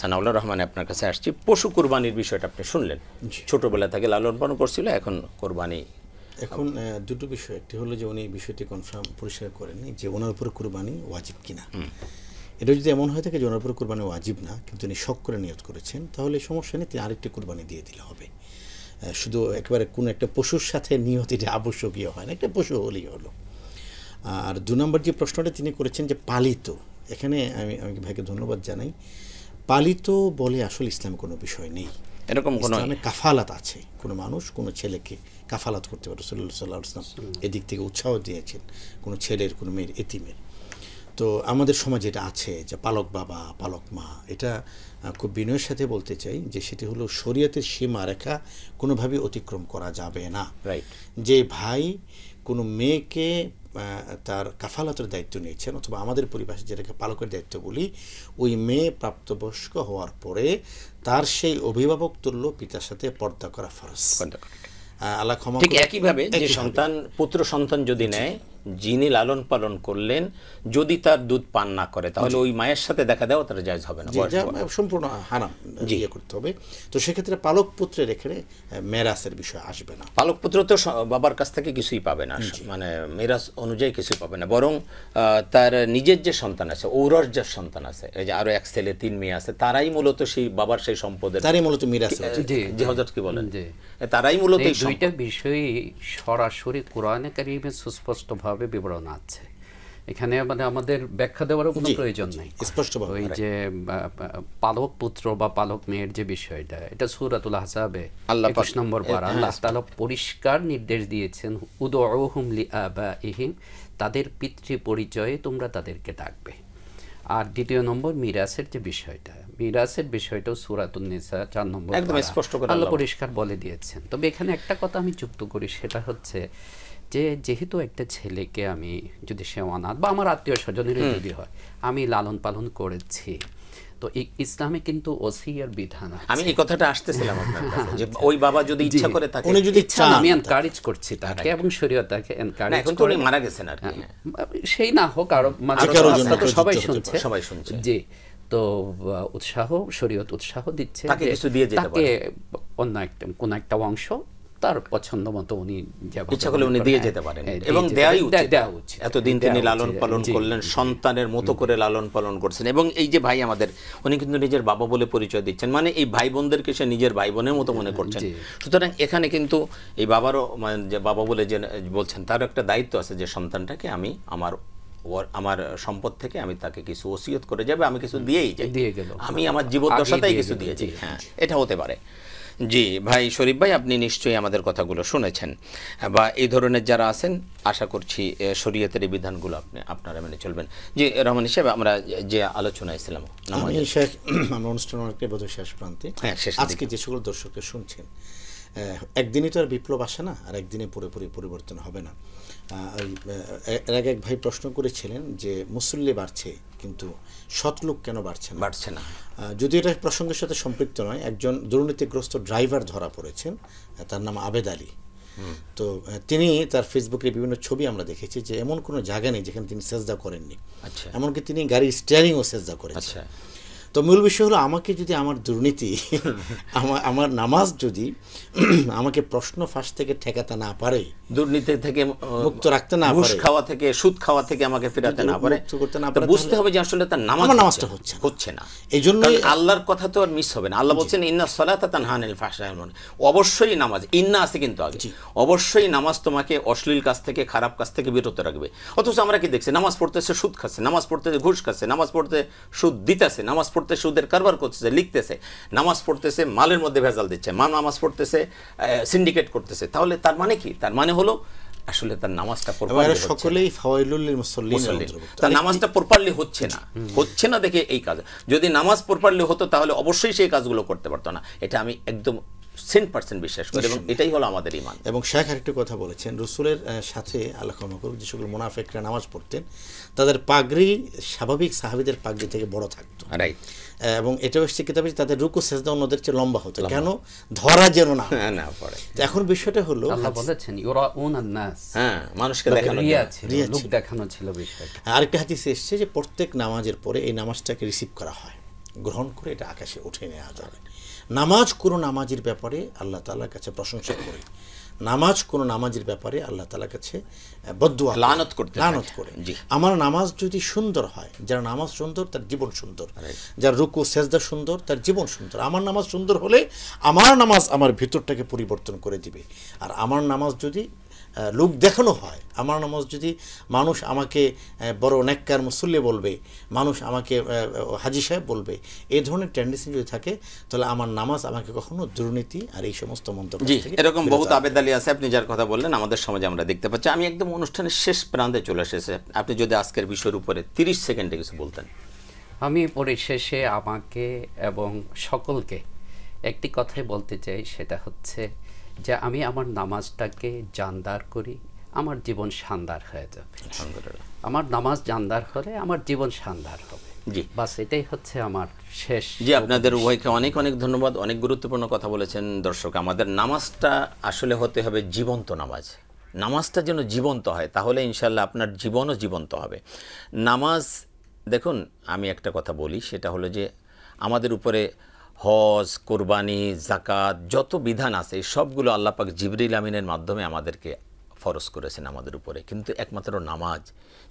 সানাউল্লাহ রহমান আপনার কাছে আসছি, পশু কোরবানির বিষয়টা আপনি শুনলেন, ছোটবেলা থেকে লালন পালন করছিল, এখন কোরবানি। এখন দুটো বিষয়, একটি হলো যে উনি বিষয়টি কনফার্ম পরিষ্কার করেননি যে ওনার উপর কোরবানি ওয়াজিব কিনা। এটা যদি এমন হয়ে থাকে যে ওনার উপর কোরবানি ওয়াজিব না, কিন্তু উনি শখ করে নিয়ত করেছেন, তাহলে সমস্যা নেই, তিনি আরেকটি কোরবানি দিয়ে দিলে হবে। শুধু একেবারে কোনো একটা পশুর সাথে নিয়ত এটা আবশ্যকীয় হয় না, একটা পশু হলেই হলো। আর 2 নম্বর যে প্রশ্নটা তিনি করেছেন যে পালিত, এখানে আমি ভাইকে ধন্যবাদ জানাই। পালিত বলে আসলে ইসলামে কোনো বিষয় নেই, এরকম কোনো ইসলামে কাফালাত আছে। কোনো মানুষ কোনো ছেলেকে কাফালাত করতে পারে, রাসূলুল্লাহ সাল্লাল্লাহু আলাইহি ওয়াসাল্লাম এদিক থেকে উৎসাহ দিয়েছেন, কোনো ছেলের কোনো মেয়ের এতিমের। তো আমাদের সমাজে এটা আছে যে পালক বাবা পালক মা, এটা খুব বিনয়ের সাথে বলতে চাই যে সেটি হলো শরীয়তের সীমারেখা কোনোভাবেই অতিক্রম করা যাবে না। রাইট। যে ভাই কোনো মেয়েকে তার কাফালাতের দায়িত্ব নিয়েছেন, অথবা আমাদের পরিভাষায় যেটাকে পালকের দায়িত্ব বলি, ওই মেয়ে প্রাপ্তবয়স্ক হওয়ার পরে তার সেই অভিভাবক তুল্য পিতার সাথে পর্দা করা ফরজ। আল্লাহ ক্ষমা ঠিক একইভাবে যে সন্তান পুত্র সন্তান যদি নেয়, যিনি লালন পালন করলেন, যদি তার দুধ পান না করে, তাহলে ওই মায়ের সাথে দেখা দেওয়া তার জায়েজ হবে না, সম্পূর্ণ হারাম ইয়ে করতে হবে। তো সেক্ষেত্রে পালক পুত্রের এখানে মেরাসের বিষয় আসবে না। পালক পুত্র তো বাবার কাছ থেকে কিছুই পাবে না, মানে মেরাস অনুযায়ী কিছুই পাবে না, বরং তার নিজের যে সন্তান আছে, ঔরস যে সন্তান আছে, এই যে আরো 1 ছেলে 3 মেয়ে আছে, তারাই মূলত সেই বাবার সেই সম্পদের, তারাই মূলত মিরাস। জি হযরত কি বলেন, তারাই মূলত এই দুইটা বিষয়ই সরাসরি কোরআনে কারীমে সুস্পষ্টভাবে বিবরণ আছে। এখানে মানে আমাদের ব্যাখ্যা দেওয়ারও কোনো প্রয়োজন নেই, স্পষ্টভাবে। ওই যে পালক পুত্র বা পালক মেয়ের যে বিষয়টা, এটা সূরাতুল আহজাবে 21 নম্বর পারা আল্লাহ তাআলা পরিষ্কার নির্দেশ দিয়েছেন, উদউহুম লিআবাইহিম, তাদের পিতৃ পরিচয়ে তোমরা তাদেরকে ডাকবে। আর দ্বিতীয় নম্বর মিরাসের যে বিষয়টা, মিরাসের বিষয়টাও সূরাতুন নিসা 4 নম্বর একদম স্পষ্ট করে আল্লাহ পরিষ্কার বলে দিয়েছেন। তবে এখানে একটা কথা আমি যুক্ত করি, সেটা হচ্ছে যে যেহেতু একটা ছেলেকে আমি যদি সে অনাথ বা আমার আত্মীয় স্বজনের যদি হয়, আমি লালন পালন করেছি, তো ইসলামে কিন্তু ওসিয়ার বিধান আছে। আমি এই কথাটা আসতেছিলাম আপনার কাছে, যে ওই বাবা যদি ইচ্ছা করে থাকে, উনি যদি চান, আমি এনকারেজ করছি তাকে, এবং শরীয়ত তাকে এনকারেজ করে। এখন তো উনি মারা গেছেন আর কি, সেই না হোক, আর সবাই শুনছে, জি। তো উৎসাহ, শরীয়ত উৎসাহ দিচ্ছে তাকে কিছু দিয়ে যেতে পারে, তাকে অন্য একটা কোন একটা অংশ তার পছন্দ মতো উনি ইচ্ছা করলে উনি দিয়ে যেতে পারেন, এবং দেওয়াই উচিত। এতদিন তিনি লালন পালন করলেন, সন্তানের মতো করে লালন পালন করছেন। এবং এই যে ভাই আমাদের, উনি কিন্তু নিজের বাবা বলে পরিচয় দিচ্ছেন, মানে এই ভাই বোনদেরকে সে নিজের ভাই বোনের মতো মনে করছেন। সুতরাং এখানে কিন্তু এই বাবারও, মানে যে বাবা বলে যে বলছেন, তারও একটা দায়িত্ব আছে যে সন্তানটাকে আমি আমার সম্পদ থেকে আমি তাকে কিছু ওসিয়ত করে যাবে, আমি কিছু দিয়েই যাই, আমি আমার জীবদ্দশাতেই কিছু দিয়ে যাই। হ্যাঁ, এটা হতে পারে। জি ভাই শরীফ ভাই, আপনি নিশ্চয়ই আমাদের কথাগুলো শুনেছেন, বা এই ধরনের যারা আছেন, আশা করছি শরীয়তের এই বিধানগুলো আপনারা মেনে চলবেন। জি রহমান সাহেব, আমরা যে আলোচনায় ছিলাম, আমরা অনুষ্ঠান অনেকটাই বোধহয় শেষ প্রান্তে। আজকে যে সকল দর্শককে শুনছেন, একদিনই তো আর বিপ্লব আসে না, আর একদিনে পুরোপুরি পরিবর্তন হবে না। এর আগে এক ভাই প্রশ্ন করেছিলেন যে মুসল্লি বাড়ছে, কিন্তু সৎলোক কেন বাড়ছে না। যদি এটা প্রসঙ্গের সাথে সম্পৃক্ত নয়, একজন দুর্নীতিগ্রস্ত ড্রাইভার ধরা পড়েছেন, তার নাম আবেদ আলী। তো তিনি তার ফেসবুকের বিভিন্ন ছবি আমরা দেখেছি যে এমন কোনো জায়গা নেই যেখানে তিনি সেজদা করেননি, এমনকি তিনি গাড়ির স্টিয়ারিংও সেজদা করেছেন। তো মূল বিষয় হলো, আমাকে যদি আমার দুর্নীতি, আমার নামাজ যদি আমাকে প্রশ্ন ফাঁস থেকে ঠেকাতে না পারে, দুর্নীতি থেকে মুক্ত রাখতে না পারে, ঘুষ খাওয়া থেকে, সুদ খাওয়া থেকে আমাকে ফেরাতে না পারে, বুঝতে হবে যে আসলে তার নামাজটা হচ্ছে না। এই জন্য আল্লাহর কথা তো আর মিস হবে না। আল্লাহ বলছেন ইন্নাস সালাতা তানহা আনিল ফাহশাই ওয়াল মুনকার, অবশ্যই নামাজ, ইন্না আছে কিন্তু আগে, অবশ্যই নামাজ তোমাকে অশ্লীল কাজ থেকে, খারাপ কাজ থেকে বিরত রাখবে। অথচ আমরা কি দেখছি, নামাজ পড়তেছে সুদ খাচ্ছে, নামাজ পড়তেছে ঘুষ খাচ্ছে, নামাজ পড়তে সুদ দিতেছে, নামাজ পড়তে সুদের কারবার করতেছে, লিখতেছে, নামাজ পড়তেছে মালের মধ্যে ভেজাল দিচ্ছে, নামাজ পড়তেছে সিন্ডিকেট করতেছে। তাহলে তার মানে কি? তার মানে হলো আসলে তার নামাজটা তার নামাজটা প্রপারলি হচ্ছে না দেখে এই কাজ। যদি নামাজ প্রপারলি হতো তাহলে অবশ্যই সেই কাজগুলো করতে পারতো না। এটা আমি একদম 100% বিশ্বাস করি, এবং এটাই হলো আমাদের ঈমান। এবং শেখ আরেকটা কথা বলেছেন, রসুলের সাথে আল্লাহ ক্ষমা করুক, যে সকল মুনাফিকরা নামাজ পড়তেন, তাদের পাগড়ি স্বাভাবিক সাহাবীদের পাগড়ি থেকে বড় থাকতো। এবং এটাও এসেছে কিতাবে তাদের রুকু সেজদা অন্যদের চেয়ে লম্বা হতো, কেন? ধরা যেন না পড়ে। এখন বিষয়টা হলো আল্লাহ বলেছেন ইউরাউনান নাস, মানুষকে দেখানো, লোক দেখানো ছিল বিষয়টা। আরেকটা হাদিসে এসেছে যে প্রত্যেক নামাজের পরে এই নামাজটাকে রিসিভ করা হয়, গ্রহণ করে এটা আকাশে উঠে নেওয়া যাবে। নামাজ কোনো নামাজের ব্যাপারে আল্লাহ তাআলার কাছে প্রশংসা করে, নামাজ কোনো নামাজের ব্যাপারে আল্লাহ তাআলার কাছে বদদুয়া লানত করে। আমার নামাজ যদি সুন্দর হয়, যার নামাজ সুন্দর তার জীবন সুন্দর, যার রুকু সেজদা সুন্দর তার জীবন সুন্দর। আমার নামাজ সুন্দর হলে আমার নামাজ আমার ভিতরটাকে পরিবর্তন করে দিবে। আর আমার নামাজ যদি লোক দেখানো হয়, আমার নামাজ যদি মানুষ আমাকে বড় নেককার মুসল্লি বলবে, মানুষ আমাকে হাজি সাহেব বলবে, এই ধরনের টেন্ডেন্সি যদি থাকে, তাহলে আমার নামাজ আমাকে কখনো দুর্নীতি আর এই সমস্ত মন্তব্য থেকে এরকম বহুত আবেদ আলী আছে। আপনি যার কথা বললেন আমাদের সমাজে আমরা দেখতে পাচ্ছি। আমি একদম অনুষ্ঠানের শেষ প্রান্তে চলে এসেছে, আপনি যদি আজকের বিষয়ের উপরে 30 সেকেন্ডে কিছু বলতেন। আমি পরিশেষে আমাকে এবং সকলকে একটি কথাই বলতে চাই, সেটা হচ্ছে যে আমি আমার নামাজটাকে জানদার করি, আমার জীবন শানদার হয়ে যাবে। আমার নামাজ জানদার হলে আমার জীবন শানদার হবে। জি, বাস এটাই হচ্ছে আমার শেষ। জি, আপনাদের উভয়কে অনেক অনেক ধন্যবাদ, অনেক গুরুত্বপূর্ণ কথা বলেছেন। দর্শক, আমাদের নামাজটা আসলে হতে হবে জীবন্ত নামাজ। নামাজটা যেন জীবন্ত হয়, তাহলে ইনশাল্লাহ আপনার জীবনও জীবন্ত হবে। নামাজ, দেখুন আমি একটা কথা বলি, সেটা হলো যে আমাদের উপরে হজ, কোরবানি, যাকাত যত বিধান আছে সবগুলো আল্লাহ পাক জিবরিল আমিনের মাধ্যমে আমাদেরকে ফরজ করেছেন আমাদের উপরে। কিন্তু একমাত্র নামাজ,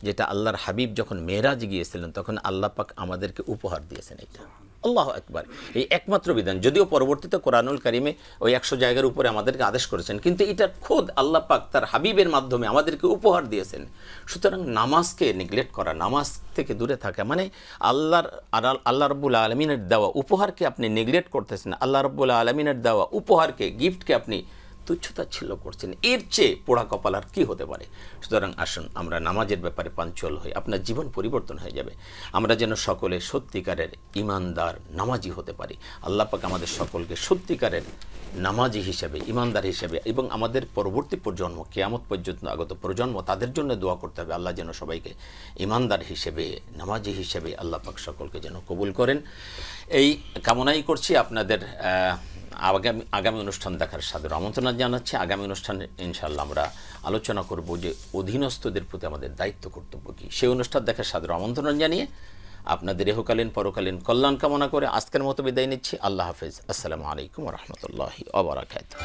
যেটা আল্লাহর হাবিব যখন মেরাজ গিয়েছিলেন তখন আল্লাহ পাক আমাদেরকে উপহার দিয়েছেন। এটা আল্লাহু আকবার, এই একমাত্র বিধান। যদিও পরবর্তীতে কোরআনুল কারিমে ওই 100 জায়গার উপরে আমাদেরকে আদেশ করেছেন, কিন্তু এটা খোদ আল্লাহ পাক তার হাবিবের মাধ্যমে আমাদেরকে উপহার দিয়েছেন। সুতরাং নামাজকে নেগলেক্ট করা, নামাজ থেকে দূরে থাকা মানে আল্লাহ রাব্বুল আলামিনের দেওয়া উপহারকে আপনি নেগলেক্ট করতেছেন, আল্লাহ রাব্বুল আলামিনের দেওয়া উপহারকে, গিফটকে আপনি তুচ্ছতাচ্ছিল্য করছেন। এর চেয়ে পোড়া কপাল আর কী হতে পারে? সুতরাং আসুন আমরা নামাজের ব্যাপারে পাঞ্চল হই, আপনার জীবন পরিবর্তন হয়ে যাবে। আমরা যেন সকলে সত্যিকারের ইমানদার নামাজি হতে পারি। আল্লাহ পাক আমাদের সকলকে সত্যিকারের নামাজি হিসেবে, ইমানদার হিসেবে এবং আমাদের পরবর্তী প্রজন্ম, কিয়ামত পর্যন্ত আগত প্রজন্ম, তাদের জন্য দোয়া করতে হবে আল্লাহ যেন সবাইকে ইমানদার হিসেবে, নামাজি হিসেবে আল্লাহ পাক সকলকে যেন কবুল করেন। এই কামনাই করছি। আপনাদের আগামী অনুষ্ঠান দেখার সাদর আমন্ত্রণ জানাচ্ছি। আগামী অনুষ্ঠানে ইনশাআল্লাহ আমরা আলোচনা করব যে অধীনস্থদের প্রতি আমাদের দায়িত্ব কর্তব্য কী। সেই অনুষ্ঠান দেখার সাদর আমন্ত্রণ জানিয়ে আপনাদের ইহকালীন পরকালীন কল্যাণ কামনা করে আজকের মতো বিদায় নিচ্ছি। আল্লাহ হাফেজ। আসসালামু আলাইকুম ওয়া রাহমাতুল্লাহি ওয়া বারাকাতুহু।